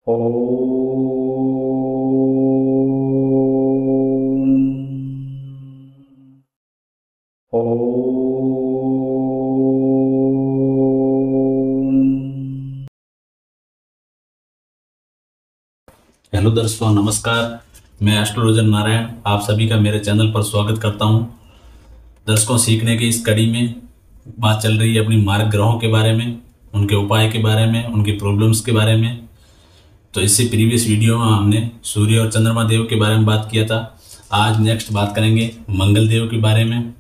ओम। ओम। Hello दर्शकों, नमस्कार। मैं एस्ट्रोलॉजर नारायण आप सभी का मेरे चैनल पर स्वागत करता हूं। दर्शकों, सीखने की इस कड़ी में बात चल रही है अपनी मार्ग ग्रहों के बारे में, उनके उपाय के बारे में, उनकी प्रॉब्लम्स के बारे में। तो इससे प्रीवियस वीडियो में हमने सूर्य और चंद्रमा देव के बारे में बात किया था। आज नेक्स्ट बात करेंगे मंगल देव के बारे में।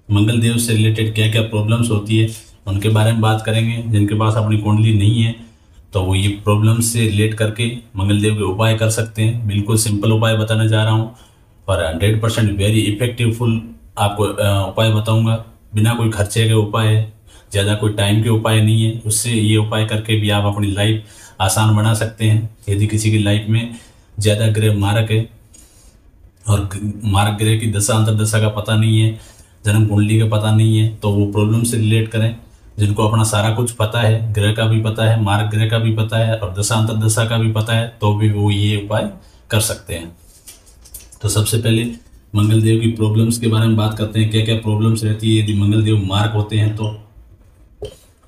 मंगल देव से रिलेटेड क्या क्या प्रॉब्लम्स होती है उनके बारे में बात करेंगे। जिनके पास अपनी कुंडली नहीं है तो वो ये प्रॉब्लम से रिलेट करके मंगल देव के उपाय कर सकते हैं। बिल्कुल सिंपल उपाय बताने जा रहा हूँ और 100% वेरी इफेक्टिवफुल आपको उपाय बताऊंगा। बिना कोई खर्चे के उपाय है, ज़्यादा कोई टाइम के उपाय नहीं है। उससे ये उपाय करके भी आप अपनी लाइफ आसान बना सकते हैं। यदि किसी की लाइफ में ज़्यादा ग्रह मारक है और मारक ग्रह की दशा अंतर्दशा का पता नहीं है, जन्म कुंडली का पता नहीं है, तो वो प्रॉब्लम से रिलेट करें। जिनको अपना सारा कुछ पता है, ग्रह का भी पता है, मार्ग ग्रह का भी पता है और दशा अंतर्दशा का भी पता है, तो भी वो ये उपाय कर सकते हैं। तो सबसे पहले मंगल देव की प्रॉब्लम्स के बारे में बात करते हैं। क्या क्या प्रॉब्लम्स रहती है यदि मंगल देव मार्ग होते हैं तो।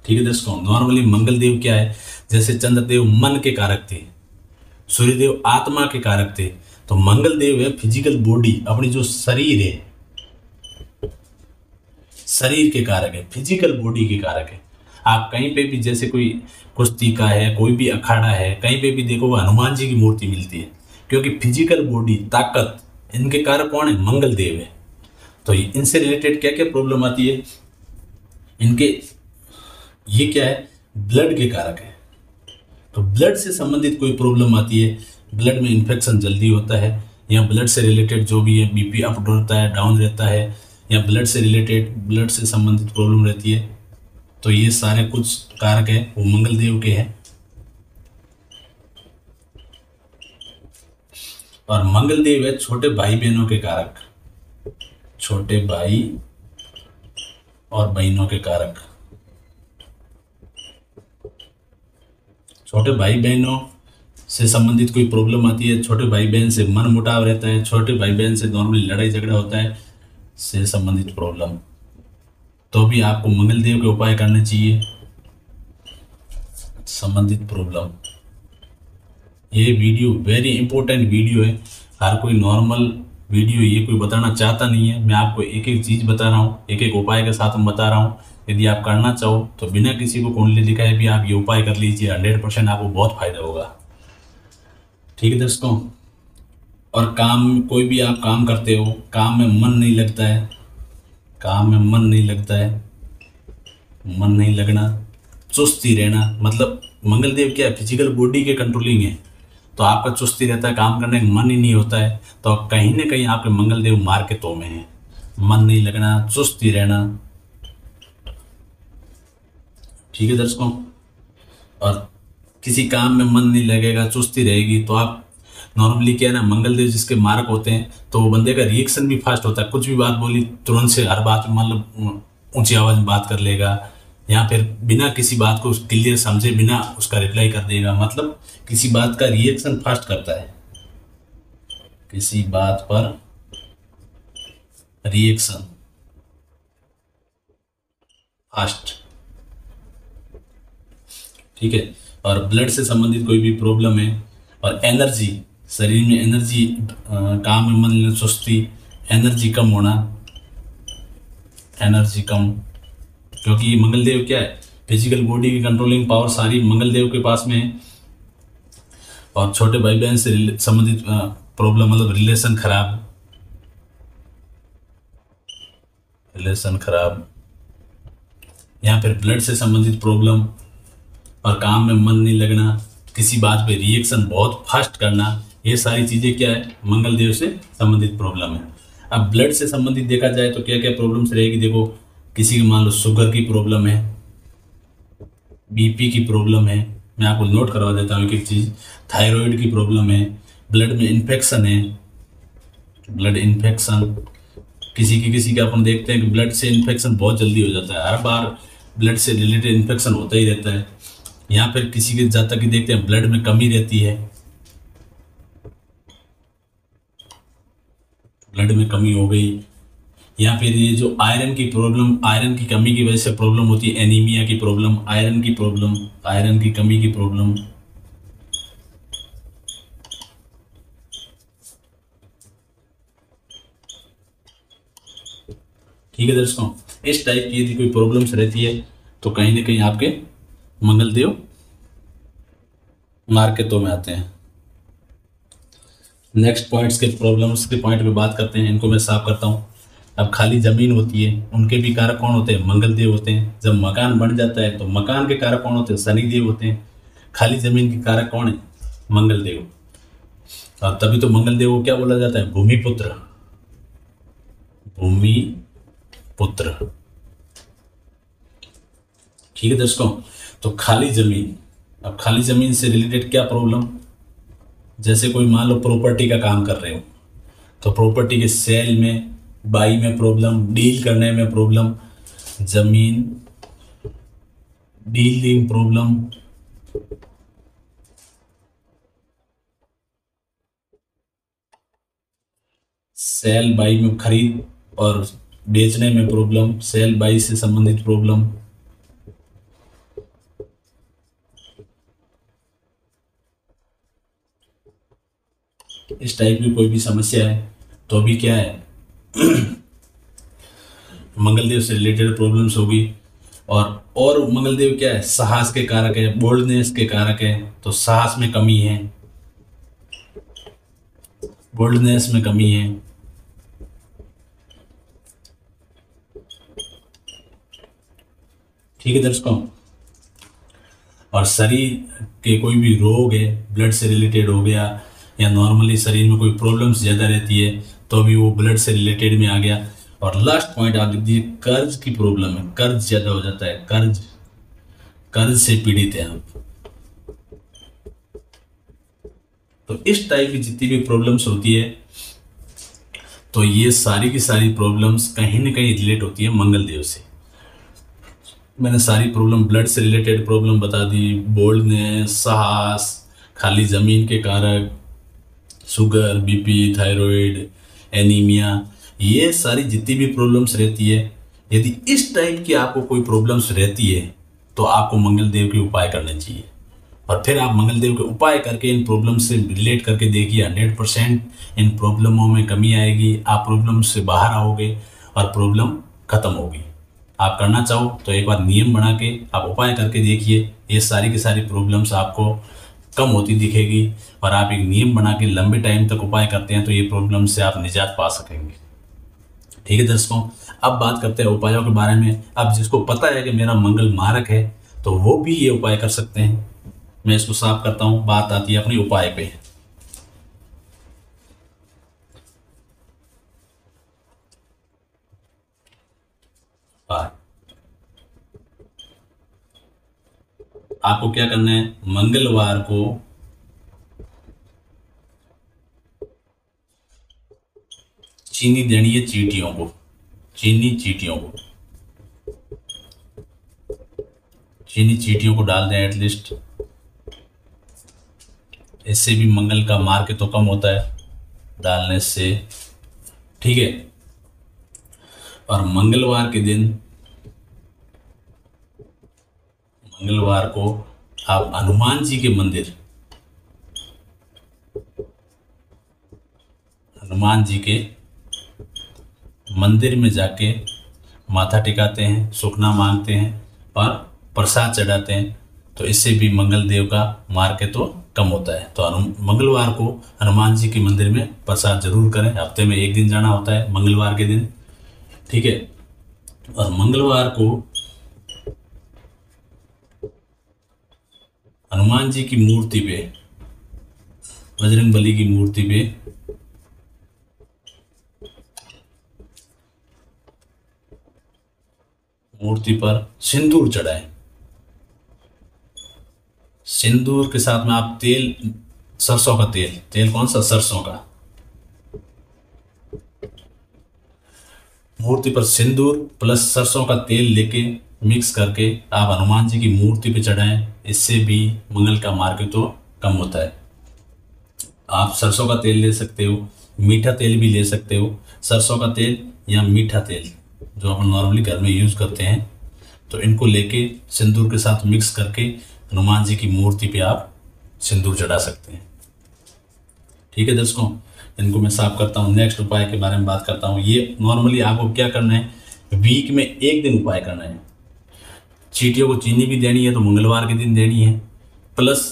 ठीक है दर्शकों, नॉर्मली मंगल देव क्या है, जैसे चंद्रदेव मन के कारक थे, सूर्यदेव आत्मा के कारक थे, तो मंगल देव है फिजिकल बॉडी, अपनी जो शरीर है, शरीर के कारक है, फिजिकल बॉडी के कारक है। आप कहीं पे भी, जैसे कोई कुश्ती का है, कोई भी अखाड़ा है, कहीं पे भी देखो हनुमान जी की मूर्ति मिलती है, क्योंकि फिजिकल बॉडी, ताकत, इनके कारक कौन है? मंगल देव है। तो इनसे रिलेटेड क्या क्या प्रॉब्लम आती है इनके, ये क्या है? ब्लड के कारक है। तो ब्लड से संबंधित कोई प्रॉब्लम आती है, ब्लड में इन्फेक्शन जल्दी होता है, या ब्लड से रिलेटेड जो भी है, बीपी अप रहता है, डाउन रहता है, या ब्लड से रिलेटेड, ब्लड से संबंधित प्रॉब्लम रहती है, तो ये सारे कुछ कारक है वो मंगल देव के हैं। और मंगल देव है छोटे भाई बहनों के कारक, छोटे भाई और बहनों के कारक। छोटे भाई बहनों से संबंधित कोई प्रॉब्लम आती है, छोटे भाई बहन से मन मुटाव रहता है, छोटे भाई बहन से नॉर्मली लड़ाई झगड़ा होता है, से संबंधित प्रॉब्लम, तो भी आपको मंगल देव के उपाय करने चाहिए। संबंधित प्रॉब्लम, ये वीडियो वेरी इंपॉर्टेंट वीडियो है। हर कोई नॉर्मल वीडियो ये कोई बताना चाहता नहीं है। मैं आपको एक एक चीज बता रहा हूँ, एक एक उपाय के साथ मैं बता रहा हूँ। यदि आप करना चाहो तो बिना किसी को कुंडली दिखाए भी आप ये उपाय कर लीजिए, 100% आपको बहुत फायदा होगा। ठीक है दर्शकों, और काम, कोई भी आप काम करते हो, काम में मन नहीं लगता है, काम में मन नहीं लगता है, मन नहीं लगना, चुस्ती रहना, मतलब मंगल देव क्या है? फिजिकल बॉडी के कंट्रोलिंग है, तो आपका चुस्ती रहता है, काम करने का मन ही नहीं होता है, तो कहीं ना कहीं आपके मंगल देव मार के तो में है। मन नहीं लगना, चुस्ती रहना। ठीक है दर्शकों, और किसी काम में मन नहीं लगेगा, चुस्ती रहेगी, तो आप नॉर्मली क्या है ना, मंगल देव जिसके मार्क होते हैं तो वो बंदे का रिएक्शन भी फास्ट होता है। कुछ भी बात बोली तुरंत से, हर बात मतलब ऊंची आवाज में बात कर लेगा, या फिर बिना किसी बात को क्लियर समझे बिना उसका रिप्लाई कर देगा। मतलब किसी बात का रिएक्शन फास्ट करता है, किसी बात पर रिएक्शन फास्ट। ठीक है, और ब्लड से संबंधित कोई भी प्रॉब्लम है, और एनर्जी, शरीर में एनर्जी, काम में मन लगना, सुस्ती, एनर्जी कम होना, एनर्जी कम, क्योंकि मंगल देव क्या है? फिजिकल बॉडी की कंट्रोलिंग पावर सारी मंगल देव के पास में है। और छोटे भाई बहन से संबंधित प्रॉब्लम, मतलब रिलेशन खराब, रिलेशन खराब, या फिर ब्लड से संबंधित प्रॉब्लम, और काम में मन नहीं लगना, किसी बात पे रिएक्शन बहुत फास्ट करना, ये सारी चीजें क्या है? मंगल देव से संबंधित प्रॉब्लम है। अब ब्लड से संबंधित देखा जाए तो क्या क्या प्रॉब्लम्स रहेगी, देखो किसी की मान लो शुगर की प्रॉब्लम है, बीपी की प्रॉब्लम है, मैं आपको नोट करवा देता हूँ एक एक चीज, थायराइड की प्रॉब्लम है, ब्लड में इन्फेक्शन है, ब्लड इन्फेक्शन, किसी के अपन देखते हैं कि ब्लड से इन्फेक्शन बहुत जल्दी हो जाता है, हर बार ब्लड से रिलेटेड इन्फेक्शन होता ही रहता है। या फिर किसी के जातक की देखते हैं ब्लड में कमी रहती है, ब्लड में कमी हो गई, या फिर ये जो आयरन की प्रॉब्लम, आयरन की कमी की वजह से प्रॉब्लम होती है, एनीमिया की प्रॉब्लम, आयरन की प्रॉब्लम, आयरन की कमी की प्रॉब्लम। ठीक है दर्शकों, इस टाइप की यदि कोई प्रॉब्लम्स रहती है तो कहीं ना कहीं आपके मंगलदेव मार्केटों में आते हैं। नेक्स्ट पॉइंट्स के प्रॉब्लम्स के पॉइंट पे बात करते हैं, इनको मैं साफ करता हूँ। अब खाली जमीन होती है, उनके भी कारक कौन होते हैं? मंगलदेव होते हैं। जब मकान बन जाता है तो मकान के कारक कौन होते हैं? शनिदेव होते हैं। खाली जमीन के कारक कौन है? मंगलदेव। और तभी तो मंगलदेव को क्या बोला जाता है? भूमिपुत्र, भूमिपुत्र। ठीक है दर्शकों, तो खाली जमीन, अब खाली जमीन से रिलेटेड क्या प्रॉब्लम, जैसे कोई मान लो प्रॉपर्टी का काम कर रहे हो तो प्रॉपर्टी के सेल में, बाई में प्रॉब्लम, डील करने में प्रॉब्लम, जमीन डीलिंग प्रॉब्लम, सेल बाई में खरीद और बेचने में प्रॉब्लम, सेल बाई से संबंधित प्रॉब्लम। इस टाइप की कोई भी समस्या है तो भी क्या है मंगलदेव से रिलेटेड प्रॉब्लम्स होगी। और मंगलदेव क्या है? साहस के कारक है, बोल्डनेस के कारक है। तो साहस में कमी है, बोल्डनेस में कमी है। ठीक है दर्शकों, और शरीर के कोई भी रोग है, ब्लड से रिलेटेड हो गया, या नॉर्मली शरीर में कोई प्रॉब्लम्स ज़्यादा रहती है तो भी वो ब्लड से रिलेटेड में आ गया। और लास्ट पॉइंट आप लिख दीजिए, कर्ज की प्रॉब्लम है, कर्ज ज़्यादा हो जाता है, कर्ज से पीड़ित है आप। तो इस टाइप की जितनी भी प्रॉब्लम्स होती है तो ये सारी की सारी प्रॉब्लम्स कहीं ना कहीं रिलेट होती है मंगलदेव से। मैंने सारी प्रॉब्लम, ब्लड से रिलेटेड प्रॉब्लम बता दी, बोल्डनेस, साहस, खाली जमीन के कारक, शुगर, बीपी, थायराइड, एनीमिया, ये सारी जितनी भी प्रॉब्लम्स रहती है, यदि इस टाइप की आपको कोई प्रॉब्लम्स रहती है तो आपको मंगलदेव के उपाय करने चाहिए। और फिर आप मंगलदेव के उपाय करके इन प्रॉब्लम से रिलेट करके देखिए, 100% इन प्रॉब्लमों में कमी आएगी, आप प्रॉब्लम से बाहर आओगे और प्रॉब्लम खत्म होगी। आप करना चाहो तो एक बार नियम बना के आप उपाय करके देखिए, ये सारी की सारी प्रॉब्लम्स आपको कम होती दिखेगी। और आप एक नियम बना के लंबे टाइम तक उपाय करते हैं तो ये प्रॉब्लम से आप निजात पा सकेंगे। ठीक है दर्शकों, अब बात करते हैं उपायों के बारे में। अब जिसको पता है कि मेरा मंगल मारक है तो वो भी ये उपाय कर सकते हैं। मैं इसको साफ करता हूं, बात आती है अपनी उपाय पे। आपको क्या करना है? मंगलवार को चीनी देनी है चींटियों को, चीनी चींटियों को डाल दें एटलीस्ट, इससे भी मंगल का मार्ग तो कम होता है डालने से। ठीक है, और मंगलवार के दिन, मंगलवार को आप हनुमान जी के मंदिर, हनुमान जी के मंदिर में जाके माथा टिकाते हैं, सुखना मांगते हैं और प्रसाद चढ़ाते हैं, तो इससे भी मंगल देव का मार्ग तो कम होता है। तो मंगलवार को हनुमान जी के मंदिर में प्रसाद जरूर करें, हफ्ते में एक दिन जाना होता है मंगलवार के दिन। ठीक है, और मंगलवार को हनुमान जी की मूर्ति पे, बजरंग बली की मूर्ति पे मूर्ति पर सिंदूर चढ़ाएं। सिंदूर के साथ में आप तेल, सरसों का तेल, तेल कौन सा? सरसों का। मूर्ति पर सिंदूर प्लस सरसों का तेल लेके मिक्स करके आप हनुमान जी की मूर्ति पे चढ़ाएं, इससे भी मंगल का मार्ग तो कम होता है। आप सरसों का तेल ले सकते हो, मीठा तेल भी ले सकते हो। सरसों का तेल या मीठा तेल जो हम नॉर्मली घर में यूज़ करते हैं, तो इनको लेके सिंदूर के साथ मिक्स करके हनुमान जी की मूर्ति पे आप सिंदूर चढ़ा सकते हैं। ठीक है दर्शकों, इनको मैं साफ करता हूँ। नेक्स्ट उपाय के बारे में बात करता हूँ। ये नॉर्मली आपको क्या करना है, वीक में एक दिन उपाय करना है। चींटियों को चीनी भी देनी है तो मंगलवार के दिन देनी है, प्लस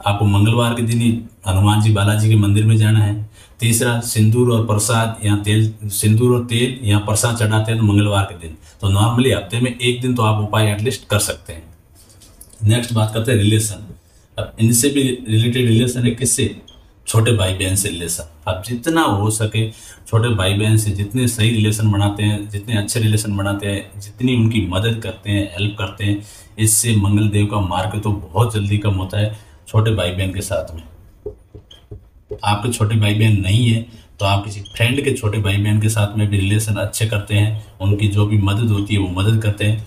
आपको मंगलवार के दिन ही हनुमान जी बालाजी के मंदिर में जाना है। तीसरा, सिंदूर और प्रसाद या तेल, सिंदूर और तेल या प्रसाद चढ़ाते हैं तो मंगलवार के दिन। तो नॉर्मली हफ्ते में एक दिन तो आप उपाय एटलीस्ट कर सकते हैं। नेक्स्ट बात करते हैं रिलेशन। अब इनसे भी रिलेटेड रिलेशन है, किससे? छोटे भाई बहन से रिलेशन। अब जितना हो सके छोटे भाई बहन से जितने सही रिलेशन बनाते हैं, जितने अच्छे रिलेशन बनाते हैं, जितनी उनकी मदद करते हैं, हेल्प करते हैं, इससे मंगल देव का मार्ग तो बहुत जल्दी कम होता है छोटे भाई बहन के साथ में। आपके छोटे भाई बहन नहीं है तो आप किसी फ्रेंड के छोटे भाई बहन के साथ में भी रिलेशन अच्छे करते हैं, उनकी जो भी मदद होती है वो मदद करते हैं।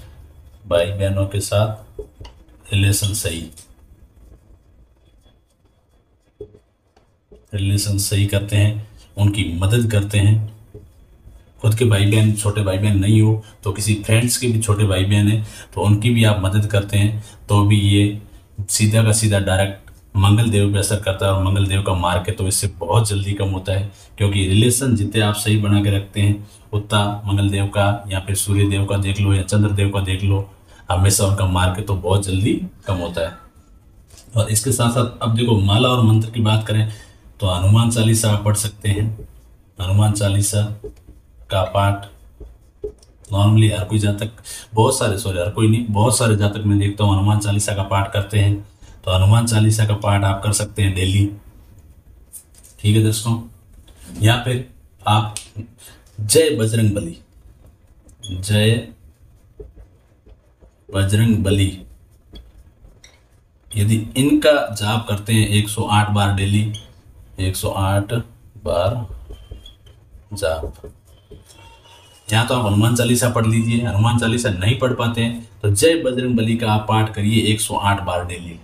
भाई बहनों के साथ रिलेशन सही करते हैं, उनकी मदद करते हैं। खुद के भाई बहन, छोटे भाई बहन नहीं हो तो किसी फ्रेंड्स के भी छोटे भाई बहन है तो उनकी भी आप मदद करते हैं, तो भी ये सीधा का सीधा डायरेक्ट मंगल देव पे असर करता है और मंगल देव का मार्ग है तो इससे बहुत जल्दी कम होता है। क्योंकि रिलेशन जितने आप सही बना के रखते हैं उतना मंगल देव का या फिर सूर्य देव का देख लो या चंद्र देव का देख लो, हमेशा उनका मार्ग तो बहुत जल्दी कम होता है। और इसके साथ साथ अब देखो, माला और मंत्र की बात करें तो हनुमान चालीसा आप पढ़ सकते हैं। हनुमान चालीसा का पाठ नॉर्मली हर कोई जातक, हर कोई नहीं, बहुत सारे जातक मैं देखता हूँ हनुमान चालीसा का पाठ करते हैं। तो हनुमान चालीसा का पाठ आप कर सकते हैं डेली। ठीक है दोस्तों, या फिर आप जय बजरंग बली, जय बजरंग बली, यदि इनका जाप करते हैं 108 बार डेली, 108 बार जाप, या तो आप हनुमान चालीसा पढ़ लीजिए। हनुमान चालीसा नहीं पढ़ पाते हैं तो जय बजरंग बली का आप पाठ करिए 108 बार डेली।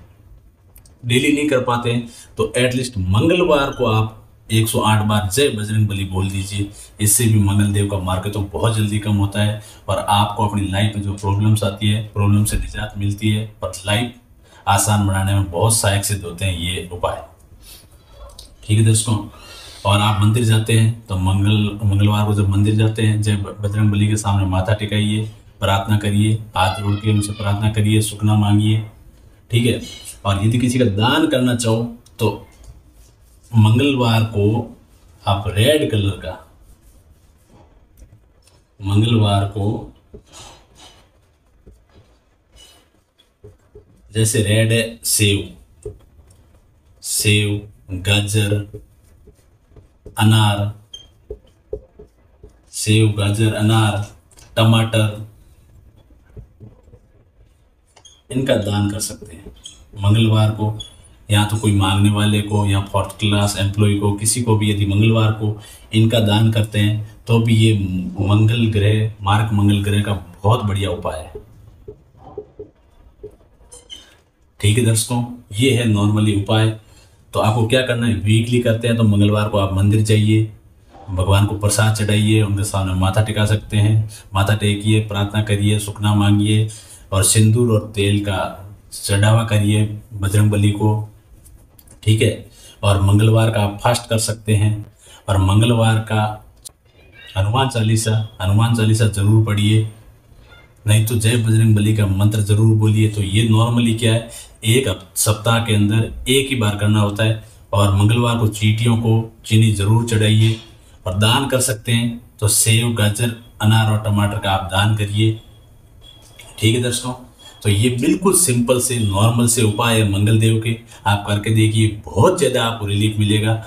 डेली नहीं कर पाते हैं तो एटलीस्ट मंगलवार को आप 108 बार जय बजरंग बली बोल दीजिए। इससे भी मंगल देव का मार्ग तो बहुत जल्दी कम होता है और आपको अपनी लाइफ में जो प्रॉब्लम्स आती है, प्रॉब्लम से निजात मिलती है और लाइफ आसान बनाने में बहुत सहायक सिद्ध होते हैं ये उपाय। ठीक है दोस्तों, और आप मंदिर जाते हैं तो मंगलवार को जब मंदिर जाते हैं, जय बजरंग बली के सामने माथा टिकाइए, प्रार्थना करिए, हाथ जोड़ के उनसे प्रार्थना करिए, सुखना मांगिए। ठीक है, और यदि किसी का दान करना चाहो तो मंगलवार को आप रेड कलर का, मंगलवार को जैसे रेड है सेव, गाजर, अनार, सेव, गाजर, अनार, टमाटर, इनका दान कर सकते हैं मंगलवार को। या तो कोई मांगने वाले को या 4th क्लास एम्प्लॉय को, किसी को भी यदि मंगलवार को इनका दान करते हैं तो भी ये मंगल ग्रह का बहुत बढ़िया उपाय है। ठीक है दर्शकों, ये है नॉर्मली उपाय। तो आपको क्या करना है, वीकली करते हैं तो मंगलवार को आप मंदिर जाइए, भगवान को प्रसाद चढ़ाइए, उनके सामने माथा टिका सकते हैं, माथा टेकिए, प्रार्थना करिए, सुखना मांगिए और सिंदूर और तेल का चढ़ावा करिए बजरंग बली को। ठीक है, और मंगलवार का आप फास्ट कर सकते हैं और मंगलवार का हनुमान चालीसा जरूर पढ़िए, नहीं तो जय बजरंग बली का मंत्र जरूर बोलिए। तो ये नॉर्मली क्या है, एक सप्ताह के अंदर एक ही बार करना होता है। और मंगलवार को चींटियों को चीनी जरूर चढ़ाइए और दान कर सकते हैं तो सेव, गाजर, अनार और टमाटर का आप दान करिए। ठीक है दोस्तों, तो ये बिल्कुल सिंपल से नॉर्मल से उपाय है मंगल देव के, आप करके देखिए, बहुत ज़्यादा आपको रिलीफ मिलेगा।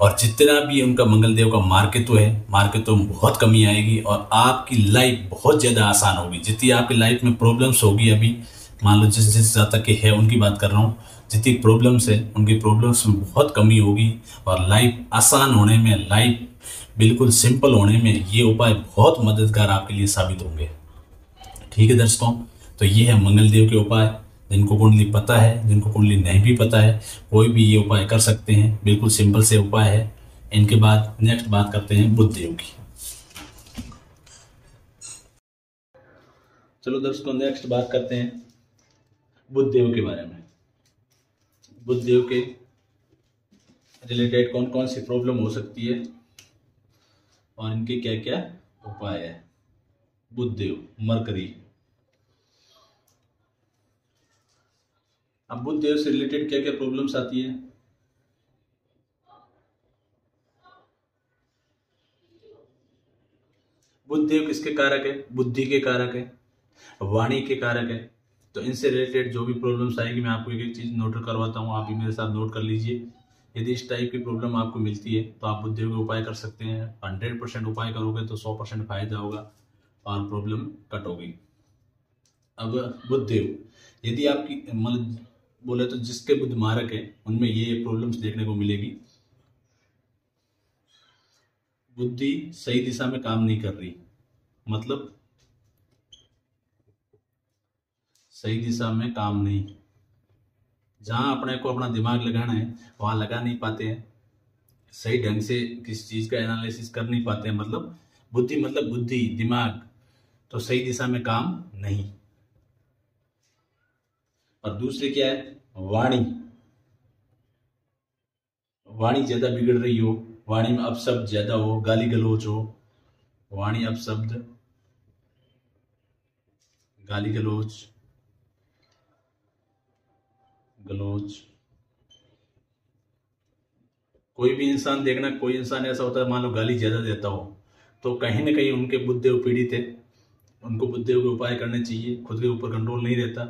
और जितना भी उनका मंगल देव का मार्केट में बहुत कमी आएगी और आपकी लाइफ बहुत ज़्यादा आसान होगी। जितनी आपकी लाइफ में प्रॉब्लम्स होगी, अभी मान लो जिस जातक के है उनकी बात कर रहा हूँ, जितनी प्रॉब्लम्स है उनकी प्रॉब्लम्स में बहुत कमी होगी और लाइफ आसान होने में, लाइफ बिल्कुल सिंपल होने में ये उपाय बहुत मददगार आपके लिए साबित होंगे। ठीक है दर्शकों, तो ये है मंगल देव के उपाय। जिनको कुंडली पता है, जिनको कुंडली नहीं भी पता है, कोई भी ये उपाय कर सकते हैं। बिल्कुल सिंपल से उपाय है। इनके बाद नेक्स्ट बात करते हैं बुध देव की। चलो दर्शकों, नेक्स्ट बात करते हैं बुध देव के बारे में। बुध देव के रिलेटेड कौन कौन सी प्रॉब्लम हो सकती है और इनके क्या क्या उपाय है। बुध देव, मरकरी। अब बुध देव से रिलेटेड क्या क्या प्रॉब्लम्स आती है। बुध देव किसके कारक है? बुद्धि के कारक है, वाणी के कारक है। तो इनसे रिलेटेड जो भी प्रॉब्लम्स आएगी, मैं आपको एक एक चीज नोट करवाता हूँ, आप भी मेरे साथ नोट कर लीजिए। यदि इस टाइप की प्रॉब्लम आपको मिलती है तो आप बुध देव के उपाय कर सकते हैं। 100% उपाय करोगे तो 100% फायदा होगा और प्रॉब्लम कट होगी। अब बुध देव, यदि आपकी मतलब बोले तो जिसके बुध मारक है उनमें ये प्रॉब्लम्स देखने को मिलेगी। बुद्धि सही दिशा में काम नहीं कर रही, मतलब सही दिशा में काम नहीं, जहां अपने को अपना दिमाग लगाना है वहां लगा नहीं पाते हैं, सही ढंग से किसी चीज का एनालिसिस कर नहीं पाते हैं। मतलब बुद्धि मतलब बुद्धि, दिमाग, तो सही दिशा में काम नहीं। और दूसरे क्या है? वाणी। वाणी ज्यादा बिगड़ रही हो, वाणी में अपशब्द ज्यादा हो, गाली गलौज हो, वाणी अपशब्द, गाली गलौज, कोई भी इंसान देखना, कोई इंसान ऐसा होता है मान लो गाली ज्यादा देता हो, तो कहीं ना कहीं उनके बुद्धदेव पीड़ित है। उनको बुद्धदेव के उपाय करने चाहिए। खुद के ऊपर कंट्रोल नहीं रहता,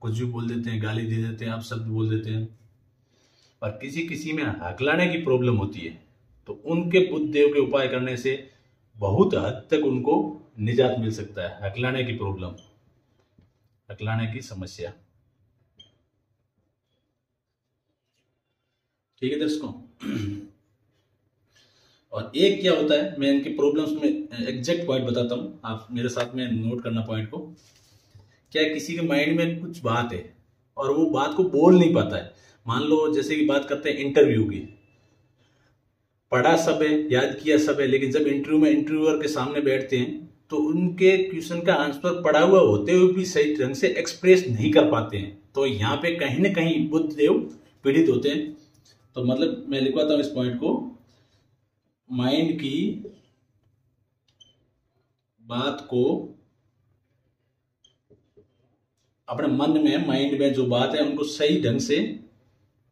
कुछ भी बोल देते हैं, गाली दे देते हैं, अपशब्द बोल देते हैं। और किसी किसी में हकलाने की प्रॉब्लम होती है, तो उनके बुद्धदेव के उपाय करने से बहुत हद तक उनको निजात मिल सकता है। हकलाने की प्रॉब्लम, हकलाने की समस्या। ठीक है दर्शकों। और एक क्या होता है, मैं इनकी प्रॉब्लम्स में एग्जैक्ट पॉइंट बताता हूं, आप मेरे साथ में नोट करना पॉइंट को। क्या किसी के माइंड में कुछ बात है और वो बात को बोल नहीं पाता है। मान लो जैसे कि बात करते हैं इंटरव्यू की, पढ़ा सब है, याद किया सब है, लेकिन जब इंटरव्यू में इंटरव्यूअर के सामने बैठते हैं तो उनके क्वेश्चन का आंसर पढ़ा हुआ होते हुए भी सही ढंग से एक्सप्रेस नहीं कर पाते हैं। तो यहाँ पे कहीं ना कहीं बुद्धदेव पीड़ित होते हैं। तो मतलब मैं लिखवाता हूं इस पॉइंट को, माइंड की बात को, अपने मन में, माइंड में जो बात है उनको सही ढंग से,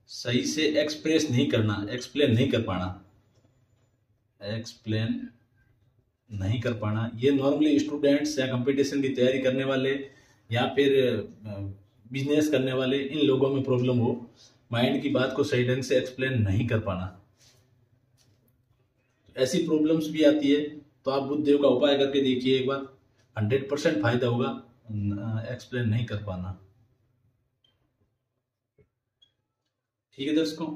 सही से एक्सप्रेस नहीं करना, एक्सप्लेन नहीं कर पाना, एक्सप्लेन नहीं कर पाना। ये नॉर्मली स्टूडेंट्स या कंपटीशन की तैयारी करने वाले या फिर बिजनेस करने वाले, इन लोगों में प्रॉब्लम हो, माइंड की बात को सही ढंग से एक्सप्लेन नहीं कर पाना। ऐसी प्रॉब्लम्स भी आती है तो आप बुद्धदेव का उपाय करके देखिए एक बार, 100% फायदा होगा। एक्सप्लेन नहीं कर पाना। ठीक है दर्शकों।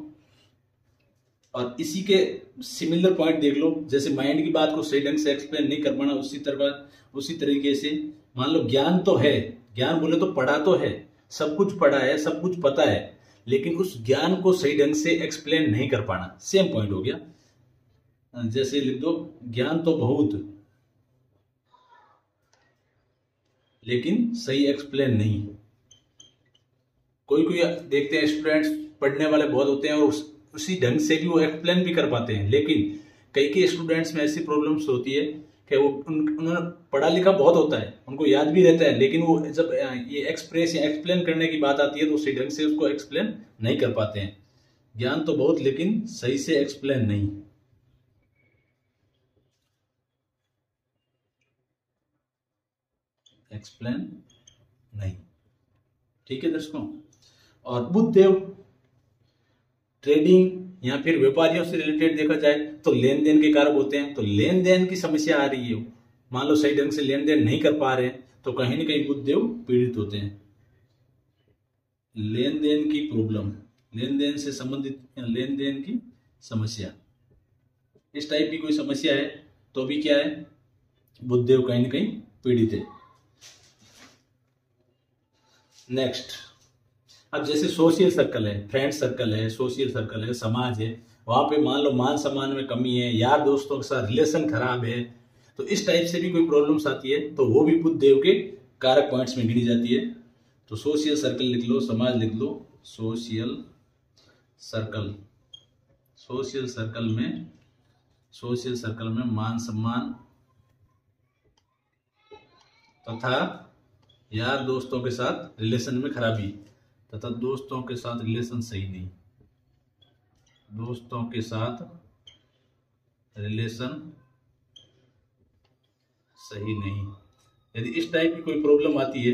और इसी के सिमिलर पॉइंट देख लो, जैसे माइंड की बात को सही ढंग से एक्सप्लेन नहीं कर पाना, उसी तरीके से मान लो ज्ञान तो है, ज्ञान बोले तो पढ़ा तो है, सब कुछ पढ़ा है, सब कुछ पता है, लेकिन उस ज्ञान को सही ढंग से एक्सप्लेन नहीं कर पाना। सेम पॉइंट हो गया। जैसे लिख दो, ज्ञान तो बहुत, लेकिन सही एक्सप्लेन नहीं। कोई कोई देखते हैं स्टूडेंट्स पढ़ने वाले बहुत होते हैं और उसी ढंग से भी वो एक्सप्लेन भी कर पाते हैं, लेकिन कई स्टूडेंट्स में ऐसी प्रॉब्लम्स होती है कि वो उन्होंने पढ़ा लिखा बहुत होता है, उनको याद भी रहता है, लेकिन वो जब ये एक्सप्रेस या एक्सप्लेन करने की बात आती है तो उसी ढंग से उसको एक्सप्लेन नहीं कर पाते हैं। ज्ञान तो बहुत, लेकिन सही से एक्सप्लेन नहीं। एक्सप्लेन नहीं। ठीक है दर्शकों। और बुद्धदेव ट्रेडिंग या फिर व्यापारियों से रिलेटेड देखा जाए तो लेन देन के कारक होते हैं। तो लेन देन की समस्या आ रही है, मान लो सही ढंग से लेन देन नहीं कर पा रहे हैं, तो कहीं ना कहीं बुद्धदेव पीड़ित होते हैं। लेन देन की प्रॉब्लम, लेन देन से संबंधित लेन देन की समस्या, इस टाइप की कोई समस्या है तो भी क्या है, बुद्धदेव कहीं ना कहीं पीड़ित है। नेक्स्ट, अब जैसे सोशल सर्कल है, फ्रेंड सर्कल है, सोशल सर्कल है, समाज है, वहां पे मान लो मान सम्मान में कमी है, यार दोस्तों के साथ रिलेशन खराब है, तो इस टाइप से भी कोई प्रॉब्लम्स आती है तो वो भी बुध देव के कारक पॉइंट्स में गिनी जाती है। तो सोशल सर्कल लिख लो, समाज लिख लो, सोशल सर्कल, सोशल सर्कल में मान सम्मान तथा यार दोस्तों के साथ रिलेशन में खराबी तथा दोस्तों के साथ रिलेशन सही नहीं, दोस्तों के साथ रिलेशन सही नहीं, यदि इस टाइप की कोई प्रॉब्लम आती है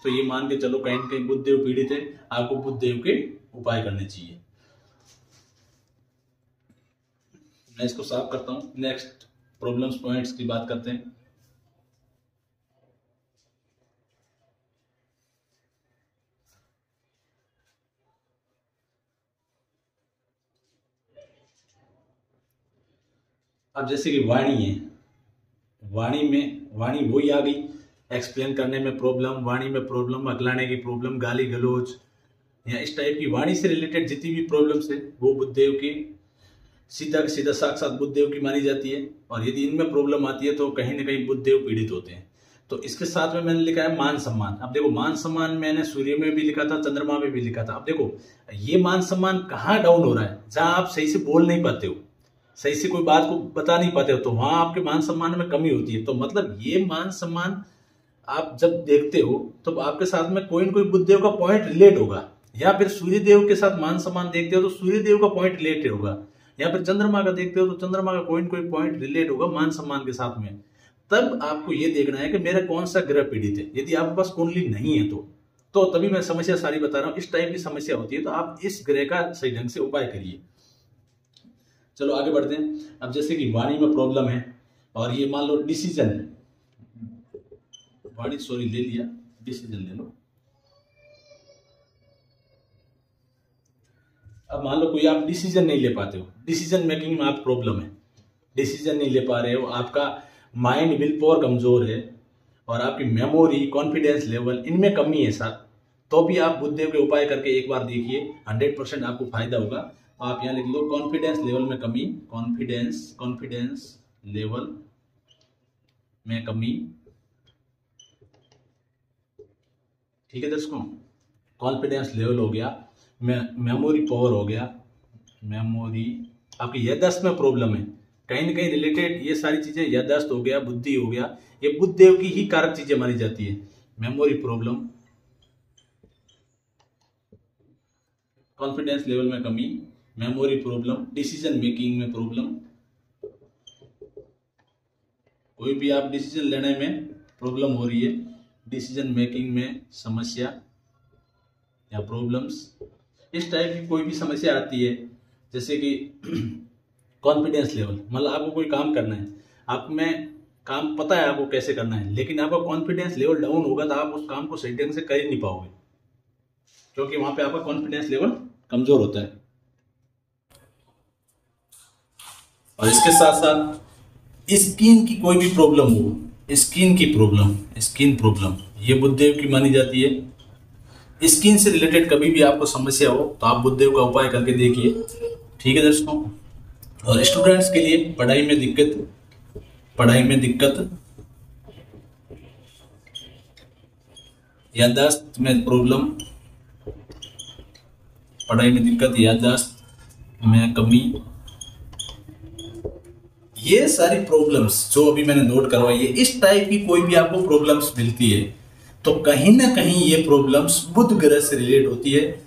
तो ये मान के चलो कहीं न कहीं बुध देव पीड़ित है, आपको बुध देव के उपाय करने चाहिए। मैं इसको साफ करता हूं। नेक्स्ट प्रॉब्लम्स पॉइंट्स की बात करते हैं। अब जैसे कि वाणी है, वाणी वही आ गई, एक्सप्लेन करने में प्रॉब्लम, वाणी में प्रॉब्लम, अगलाने की प्रॉब्लम, गाली गलौज या इस टाइप की वाणी से रिलेटेड जितनी भी प्रॉब्लम्स है वो बुधदेव की सीधा साक्षात बुधदेव की मानी जाती है। और यदि इनमें प्रॉब्लम आती है तो कहीं ना कहीं बुधदेव पीड़ित होते हैं। तो इसके साथ में मैंने लिखा है मान सम्मान। अब देखो मान सम्मान मैंने सूर्य में भी लिखा था, चंद्रमा में भी लिखा था। अब देखो ये मान सम्मान कहाँ डाउन हो रहा है, जहां आप सही से बोल नहीं पाते हो, सही से कोई बात को बता नहीं पाते हो, तो वहां आपके मान सम्मान में कमी होती है। तो मतलब ये मान सम्मान आप जब देखते हो तो आपके साथ में कोई ना कोई बुधदेव का पॉइंट रिलेट होगा, या फिर सूर्य देव के साथ मान सम्मान देखते हो तो सूर्य देव का पॉइंट रिलेटेड होगा, या फिर चंद्रमा का देखते हो तो चंद्रमा का कोई ना कोई पॉइंट रिलेट होगा मान सम्मान के साथ में। तब आपको ये देखना है कि मेरा कौन सा ग्रह पीड़ित है। यदि आपके पास कुंडली नहीं है तो तभी मैं समस्या सारी बता रहा हूं। इस टाइप की समस्या होती है तो आप इस ग्रह का सही ढंग से उपाय करिए। चलो आगे बढ़ते हैं। अब जैसे कि वाणी में प्रॉब्लम है और ये मान लो डिसीजन, वाणी सॉरी ले लिया, डिसीजन ले लो। अब मान लो कोई आप डिसीजन नहीं ले पाते हो, डिसीजन मेकिंग में आप प्रॉब्लम है, डिसीजन नहीं ले पा रहे हो, आपका माइंड विल पावर कमजोर है और आपकी मेमोरी, कॉन्फिडेंस लेवल इनमें कमी है साथ, तो भी आप बुधदेव के उपाय करके एक बार देखिए, 100% आपको फायदा होगा। आप यहाँ लिख लो कॉन्फिडेंस लेवल में कमी, कॉन्फिडेंस लेवल में कमी। ठीक है दोस्तों, कॉन्फिडेंस लेवल हो गया, मेमोरी पावर हो गया, मेमोरी, आपकी याददाश्त में प्रॉब्लम है कहीं ना कहीं रिलेटेड, ये सारी चीजें याददाश्त हो गया, बुद्धि हो गया, ये बुधदेव की ही कारक चीजें मानी जाती है। मेमोरी प्रॉब्लम, कॉन्फिडेंस लेवल में कमी, मेमोरी प्रॉब्लम, डिसीजन मेकिंग में प्रॉब्लम, कोई भी आप डिसीजन लेने में प्रॉब्लम हो रही है, डिसीजन मेकिंग में समस्या या प्रॉब्लम्स, इस टाइप की कोई भी समस्या आती है। जैसे कि कॉन्फिडेंस लेवल, मतलब आपको कोई काम करना है, आप में काम पता है आपको कैसे करना है, लेकिन आपका कॉन्फिडेंस लेवल डाउन होगा तो आप उस काम को सही ढंग से कर ही नहीं पाओगे, क्योंकि वहां पे आपका कॉन्फिडेंस लेवल कमजोर होता है। और इसके साथ साथ स्किन की कोई भी प्रॉब्लम हो, स्किन की प्रॉब्लम, स्किन प्रॉब्लम ये बुधदेव की मानी जाती है। स्किन से रिलेटेड कभी भी आपको समस्या हो तो आप बुधदेव का उपाय करके देखिए। ठीक है दोस्तों। और स्टूडेंट्स के लिए पढ़ाई में दिक्कत, याददाश्त में प्रॉब्लम, पढ़ाई में दिक्कत, याददाश्त में कमी, ये सारी प्रॉब्लम्स जो अभी मैंने नोट करवाई है, इस टाइप की कोई भी आपको प्रॉब्लम्स मिलती है तो कहीं ना कहीं ये प्रॉब्लम्स बुध ग्रह से रिलेट होती है।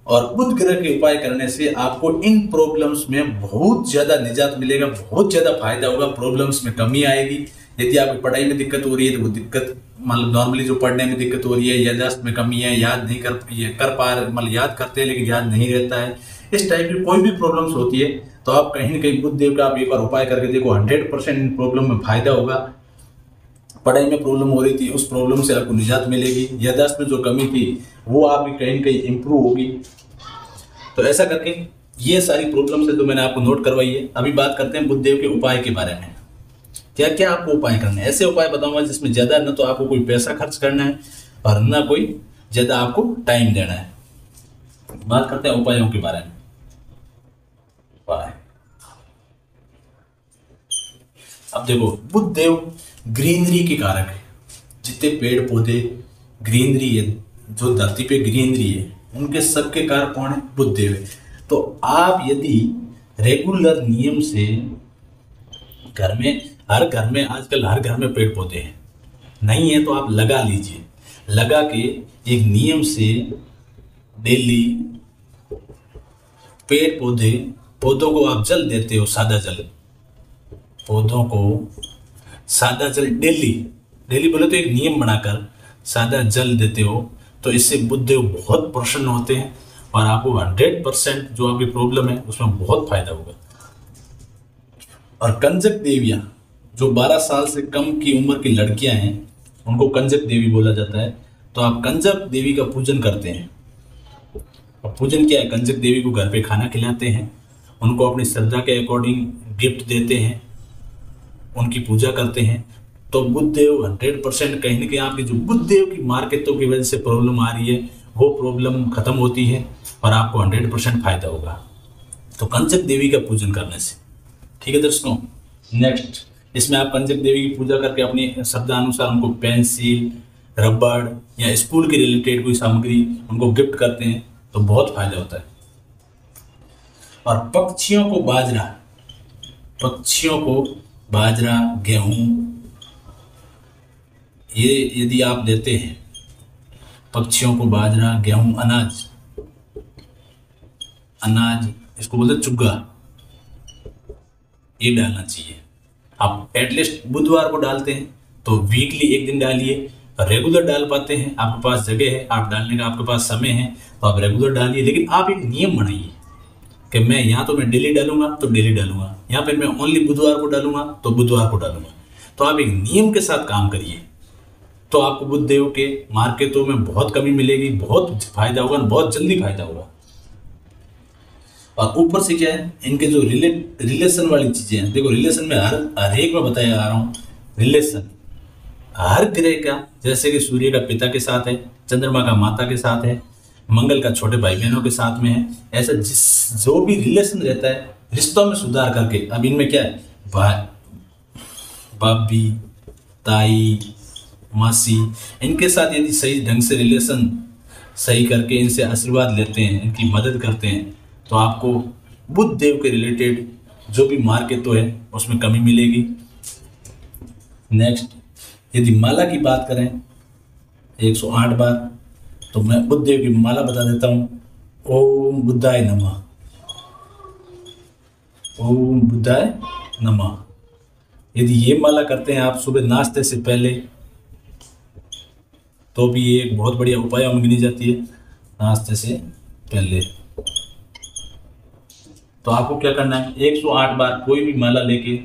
और बुध ग्रह के उपाय करने से आपको इन प्रॉब्लम्स में बहुत ज्यादा निजात मिलेगा, बहुत ज्यादा फायदा होगा, प्रॉब्लम्स में कमी आएगी। यदि आपकी पढ़ाई में दिक्कत हो रही है तो वो दिक्कत, मतलब नॉर्मली जो पढ़ने में दिक्कत हो रही है, याददाश्त में कमी है, याद नहीं कर पा रहे, मतलब याद करते हैं लेकिन याद नहीं रहता है, इस टाइप की कोई भी प्रॉब्लम्स होती है तो आप कहीं ना कहीं बुधदेव का आप एक बार उपाय करके देखो, 100% इन प्रॉब्लम में फायदा होगा। पढ़ाई में प्रॉब्लम हो रही थी, उस प्रॉब्लम से आपको निजात मिलेगी, याददाश्त में जो कमी थी वो आपकी कहीं ना कहीं इंप्रूव होगी। तो ऐसा करके ये सारी प्रॉब्लम्स है जो मैंने आपको नोट करवाई है। अभी बात करते हैं बुधदेव के उपाय के बारे में। क्या क्या आपको उपाय करने हैं, ऐसे उपाय बताऊंगा जिसमें ज्यादा न तो आपको कोई पैसा खर्च करना है और ना कोई ज़्यादा आपको टाइम देना है। बात करते हैं उपायों के बारे में। उपाय, अब देखो, बुध देव ग्रीनरी के कारक है। जितने पेड़ पौधे ग्रीनरी है, जो धरती पे ग्रीनरी है, उनके सबके कारक कौन है? बुध देव है। तो आप यदि रेगुलर नियम से घर में, हर घर में आजकल हर घर में पेड़ पौधे हैं, नहीं है तो आप लगा लीजिए। लगा के एक नियम से डेली पेड़ पौधों को आप जल देते हो, सादा जल, पौधों को सादा जल डेली बोले तो एक नियम बनाकर सादा जल देते हो, तो इससे बुधदेव बहुत प्रसन्न होते हैं और आपको 100% जो आपकी प्रॉब्लम है उसमें बहुत फायदा होगा। और कंजक देवियाँ, जो 12 साल से कम की उम्र की लड़कियां हैं, उनको कंजक देवी बोला जाता है। तो आप कंजक देवी का पूजन करते हैं। और पूजन क्या है? कंजक देवी को घर पे खाना खिलाते हैं, उनको अपनी श्रद्धा के अकॉर्डिंग गिफ्ट देते हैं, उनकी पूजा करते हैं। तो बुधदेव 100% कहीं ना कहीं आपकी जो बुधदेव की मार्केटों की वजह से प्रॉब्लम आ रही है, वो प्रॉब्लम खत्म होती है और आपको 100% फायदा होगा। तो कंजक देवी का पूजन करने से, ठीक है दर्शकों। नेक्स्ट, इसमें आप कंजक देवी की पूजा करके अपनी श्रद्धा अनुसार उनको पेंसिल, रबड़ या स्कूल के रिलेटेड कोई सामग्री उनको गिफ्ट करते हैं, तो बहुत फायदा होता है। और पक्षियों को बाजरा, गेहूं, ये यदि आप देते हैं, पक्षियों को बाजरा, गेहूं, अनाज इसको बोलते चुग्गा, ये डालना चाहिए। आप एटलीस्ट बुधवार को डालते हैं तो वीकली एक दिन डालिए। रेगुलर डाल पाते हैं, आपके पास जगह है, आप डालने का आपके पास समय है, तो आप रेगुलर डालिए। लेकिन आप एक नियम बनाइए कि मैं यहाँ तो मैं डेली डालूंगा तो डेली डालूंगा, यहाँ पे मैं ओनली बुधवार को डालूंगा तो बुधवार को डालूंगा। तो आप एक नियम के साथ काम करिए, तो आपको बुधदेव के मार्केटों में बहुत कमी मिलेगी, बहुत फायदा होगा, बहुत जल्दी फायदा होगा। और ऊपर से क्या है, इनके जो रिलेशन वाली चीजें हैं, देखो रिलेशन में हर एक में बताया आ रहा हूँ। रिलेशन हर ग्रह का, जैसे कि सूर्य का पिता के साथ है, चंद्रमा का माता के साथ है, मंगल का छोटे भाई बहनों के साथ में है। ऐसा जो भी रिलेशन रहता है, रिश्तों में सुधार करके, अब इनमें क्या है, भाभी, ताई, मासी, इनके साथ यदि सही ढंग से रिलेशन सही करके इनसे आशीर्वाद लेते हैं, इनकी मदद करते हैं, तो आपको बुध देव के रिलेटेड जो भी मार्केट है उसमें कमी मिलेगी। नेक्स्ट, यदि माला की बात करें 108 बार, तो मैं बुध देव की माला बता देता हूँ। ओम बुद्धाय नमः, ओम बुद्धाय नमः। यदि ये माला करते हैं आप सुबह नाश्ते से पहले, तो भी ये एक बहुत बढ़िया उपाय गिनी जाती है, नाश्ते से पहले। तो आपको क्या करना है, 108 बार कोई भी माला लेके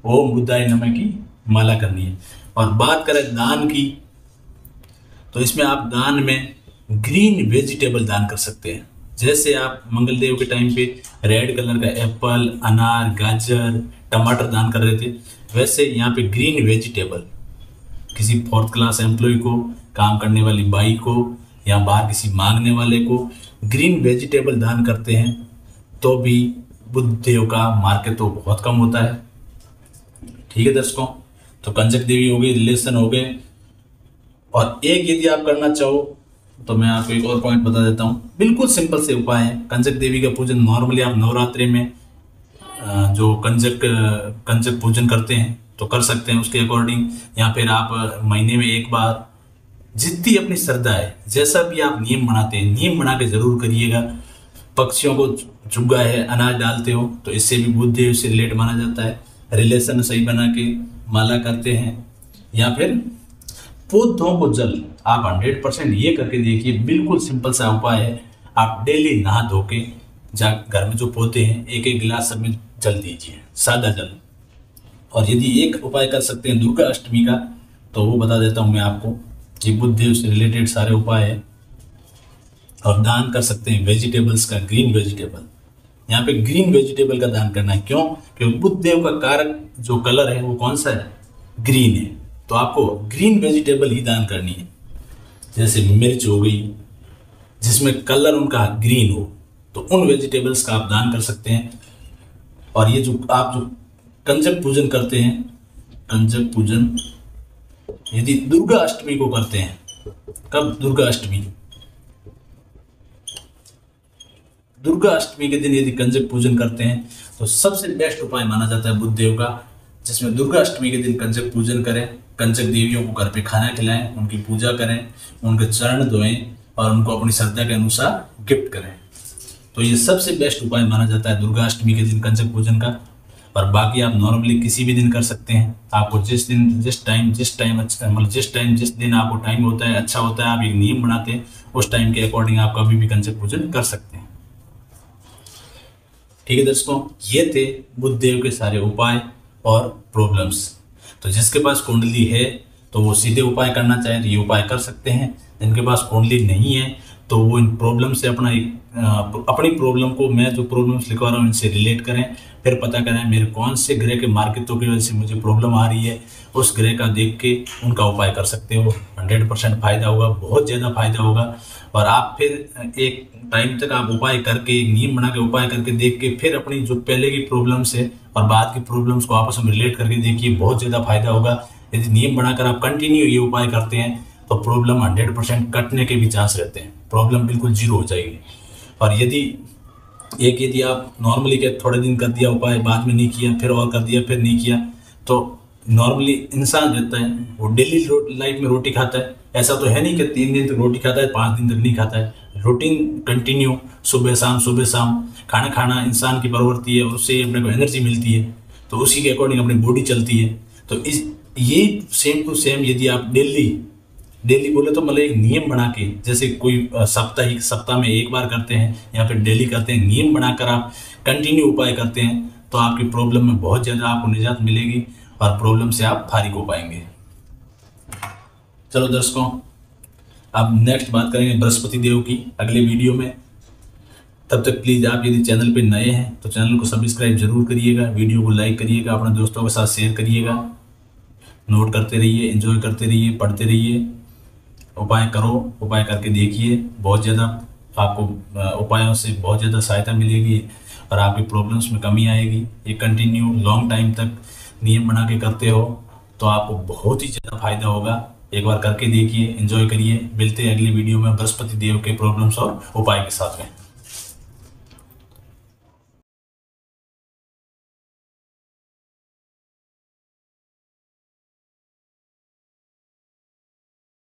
ओम बुद्धाय नमः की माला करनी है। और बात करें दान की, तो इसमें आप दान में ग्रीन वेजिटेबल दान कर सकते हैं। जैसे आप मंगल देव के टाइम पे रेड कलर का एप्पल, अनार, गाजर, टमाटर दान कर रहे थे, वैसे यहाँ पे ग्रीन वेजिटेबल किसी 4th क्लास एम्प्लॉय को, काम करने वाली बाई को, या बाहर किसी मांगने वाले को ग्रीन वेजिटेबल दान करते हैं, तो भी बुध देव का मार्केट तो बहुत कम होता है। ठीक है दर्शकों, तो कंजक देवी हो गई, रिलेशन हो गए। और एक यदि आप करना चाहो तो मैं आपको एक और पॉइंट बता देता हूँ, बिल्कुल सिंपल से उपाय है। कंजक देवी का पूजन नॉर्मली आप नवरात्रि में जो कंजक पूजन करते हैं तो कर सकते हैं उसके अकॉर्डिंग, या फिर आप महीने में एक बार, जितनी अपनी श्रद्धा है, जैसा भी आप नियम बनाते हैं, नियम बना के जरूर करिएगा। पक्षियों को चुग्गा है, अनाज डालते हो, तो इससे भी बुध देव से रिलेट माना जाता है। रिलेशन सही बना के माला करते हैं, या फिर पौधों को जल, आप 100% ये करके देखिए, बिल्कुल सिंपल सा उपाय है। आप डेली नहा धो के घर में जो पौधे हैं, एक एक गिलास सब में जल दीजिए, सादा जल। और यदि एक उपाय कर सकते हैं दुर्गा अष्टमी का, तो वो बता देता हूँ मैं आपको। ये बुध देव से रिलेटेड सारे उपाय है। और दान कर सकते हैं वेजिटेबल्स का, ग्रीन वेजिटेबल। यहाँ पे ग्रीन वेजिटेबल का दान करना है, क्यों? क्योंकि बुध देव का कारक जो कलर है वो कौन सा है, ग्रीन है। तो आपको ग्रीन वेजिटेबल ही दान करनी है। जैसे मिर्च हो गई, जिसमें कलर उनका ग्रीन हो, तो उन वेजिटेबल्स का आप दान कर सकते हैं। और ये जो आप जो कंजक पूजन करते हैं, कंजक पूजन यदि दुर्गा अष्टमी को करते हैं, कब? दुर्गा अष्टमी, दुर्गा अष्टमी के दिन यदि कंजक पूजन करते हैं तो सबसे बेस्ट उपाय माना जाता है बुध देव का, जिसमें दुर्गा अष्टमी के दिन कंजक पूजन करें, कंजक देवियों को घर पे खाना खिलाएं, उनकी पूजा करें, उनके चरण धोएं और उनको अपनी श्रद्धा के अनुसार गिफ्ट करें। तो ये सबसे बेस्ट उपाय माना जाता है दुर्गा अष्टमी के दिन कंजक पूजन का। और बाकी आप नॉर्मली किसी भी दिन कर सकते हैं। आपको जिस दिन जिस टाइम अच्छा, मतलब जिस दिन आपको टाइम होता है, अच्छा होता है, आप एक नियम बनाते हैं, उस टाइम के अकॉर्डिंग आप कभी भी कंजक पूजन कर सकते हैं। ठीक है दर्शकों, ये थे बुध देव के सारे उपाय और प्रॉब्लम्स। तो जिसके पास कुंडली है तो वो सीधे उपाय करना चाहे तो ये उपाय कर सकते हैं। जिनके पास कुंडली नहीं है तो वो इन प्रॉब्लम से अपनी प्रॉब्लम को, मैं जो प्रॉब्लम्स लिखवा रहा हूँ इनसे रिलेट करें, फिर पता करें मेरे कौन से ग्रह के मार्केटों की वजह से मुझे प्रॉब्लम आ रही है, उस ग्रह का देख के उनका उपाय कर सकते हो। 100% फायदा होगा, बहुत ज़्यादा फायदा होगा। और आप फिर एक टाइम तक आप उपाय करके, नियम बना के उपाय करके देख के फिर अपनी जो पहले की प्रॉब्लम्स है और बाद की प्रॉब्लम्स को आपस में रिलेट करके देखिए, बहुत ज़्यादा फायदा होगा। यदि नियम बनाकर आप कंटिन्यू ये उपाय करते हैं तो प्रॉब्लम 100% कटने के भी चांस रहते हैं, प्रॉब्लम बिल्कुल जीरो हो जाएगी। और यदि आप नॉर्मली क्या थोड़े दिन कर दिया उपाय, बाद में नहीं किया, फिर और कर दिया, फिर नहीं किया, तो नॉर्मली इंसान रहता है वो डेली लाइफ में रोटी खाता है। ऐसा तो है नहीं कि 3 दिन तक रोटी खाता है, 5 दिन तक नहीं खाता है। रूटीन कंटिन्यू सुबह शाम खाना इंसान की प्रवृत्ति है और उससे अपने को एनर्जी मिलती है, तो उसी के अकॉर्डिंग अपनी बॉडी चलती है। तो ये सेम टू सेम यदि आप डेली बोले तो मतलब एक नियम बना के, जैसे कोई सप्ताह में एक बार करते हैं या फिर डेली करते हैं, नियम बनाकर आप कंटिन्यू उपाय करते हैं तो आपकी प्रॉब्लम में बहुत ज़्यादा आपको निजात मिलेगी और प्रॉब्लम से आप फारिग हो पाएंगे। चलो दर्शकों, अब नेक्स्ट बात करेंगे बृहस्पति देव की अगले वीडियो में। तब तक प्लीज़ आप यदि चैनल पे नए हैं तो चैनल को सब्सक्राइब जरूर करिएगा, वीडियो को लाइक करिएगा, अपने दोस्तों के साथ शेयर करिएगा, नोट करते रहिए, एंजॉय करते रहिए, पढ़ते रहिए, उपाय करो, उपाय करके देखिए, बहुत ज़्यादा आपको उपायों से बहुत ज़्यादा सहायता मिलेगी और आपकी प्रॉब्लम्स में कमी आएगी। ये कंटिन्यू लॉन्ग टाइम तक नियम बना के करते हो तो आपको बहुत ही ज़्यादा फायदा होगा। एक बार करके देखिए, एंजॉय करिए। मिलते हैं अगली वीडियो में बृहस्पति देव के प्रॉब्लम्स और उपाय के साथ में।